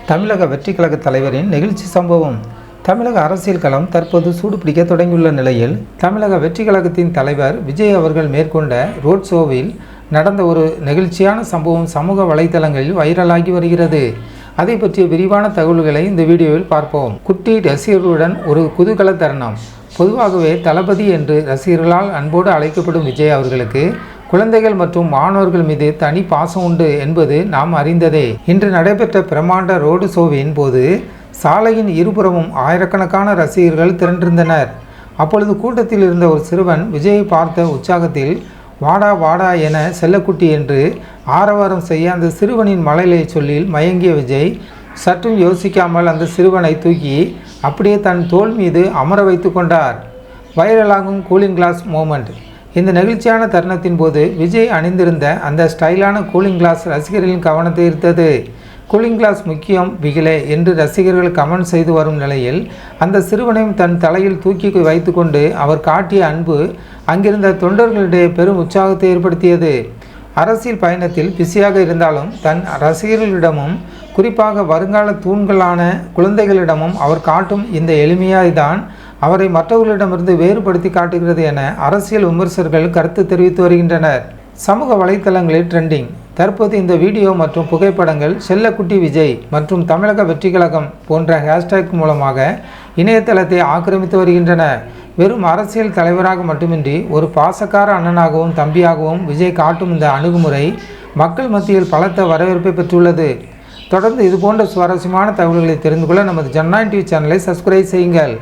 தமிழக வெற்றி கழக தலைவரின் நெகிழ்ச்சி சம்பவம். தமிழக அரசியல் களம் தற்போது சூடுபிடிக்க தொடங்கியுள்ள நிலையில் தமிழக வெற்றி கழகத்தின் தலைவர் விஜய் அவர்கள் மேற்கொண்ட ரோட் ஷோவில் நடந்த ஒரு நெகிழ்ச்சியான சம்பவம் சமூக வலைதளங்களில் வைரலாகி வருகிறது. அதை பற்றிய விரிவான தகவல்களை இந்த வீடியோவில் பார்ப்போம். குட்டி ரசிகர்களுடன் ஒரு குதூகல தருணம். பொதுவாகவே தளபதி என்று ரசிகர்களால் அன்போடு அழைக்கப்படும் விஜய் அவர்களுக்கு குழந்தைகள் மற்றும் மாணவர்கள் மீது தனி பாசம் உண்டு என்பது நாம் அறிந்ததே. இன்று நடைபெற்ற பிரமாண்ட ரோடு ஷோவின் போது சாலையின் இருபுறமும் ஆயிரக்கணக்கான ரசிகர்கள் திரண்டிருந்தனர். அப்பொழுது கூட்டத்தில் இருந்த ஒரு சிறுவன் விஜயை பார்த்த உற்சாகத்தில் வாடா வாடா என செல்லக்குட்டி என்று ஆரவாரம் செய்ய அந்த சிறுவனின் மழலை சொல்லில் மயங்கிய விஜய் சற்றும் யோசிக்காமல் அந்த சிறுவனை தூக்கி அப்படியே தன் தோள் மீது அமர வைத்து கொண்டார். வைரலாகும் கூலிங் கிளாஸ் மூமெண்ட். இந்த நெகிழ்ச்சியான தருணத்தின் போது விஜய் அணிந்திருந்த அந்த ஸ்டைலான கூலிங் கிளாஸ் ரசிகர்களின் கவனத்தை ஈர்த்தது. கூலிங் கிளாஸ் முக்கியம் பிகிலே என்று ரசிகர்கள் கமெண்ட் செய்து வரும் நிலையில் அந்த சிறுவனையும் தன் தலையில் தூக்கி வைத்து கொண்டு அவர் காட்டிய அன்பு அங்கிருந்த தொண்டர்களிடையே பெரும் உற்சாகத்தை ஏற்படுத்தியது. அரசியல் பயணத்தில் பிஸியாக இருந்தாலும் தன் ரசிகர்களிடமும் குறிப்பாக வருங்கால தூண்களான குழந்தைகளிடமும் அவர் காட்டும் இந்த எளிமையாய்தான் அவரை மற்றவர்களிடமிருந்து வேறுபடுத்தி காட்டுகிறது என அரசியல் விமர்சகர்கள் கருத்து தெரிவித்து வருகின்றனர். சமூக வலைத்தளங்களில் ட்ரெண்டிங். தற்போது இந்த வீடியோ மற்றும் புகைப்படங்கள் செல்லக்குட்டி விஜய் மற்றும் தமிழக வெற்றி கழகம் போன்ற ஹேஷ்டேக் மூலமாக இணையதளத்தை ஆக்கிரமித்து வருகின்றன. வெறும் அரசியல் தலைவராக மட்டுமின்றி ஒரு பாசக்கார அண்ணனாகவும் தம்பியாகவும் விஜய் காட்டும் இந்த அணுகுமுறை மக்கள் மத்தியில் பலத்த வரவேற்பை பெற்றுள்ளது. தொடர்ந்து இதுபோன்ற சுவாரஸ்யமான தகவல்களை தெரிந்து கொள்ள நமது ஜனநாயகம் டிவி சேனலை சப்ஸ்கிரைப் செய்யுங்கள்.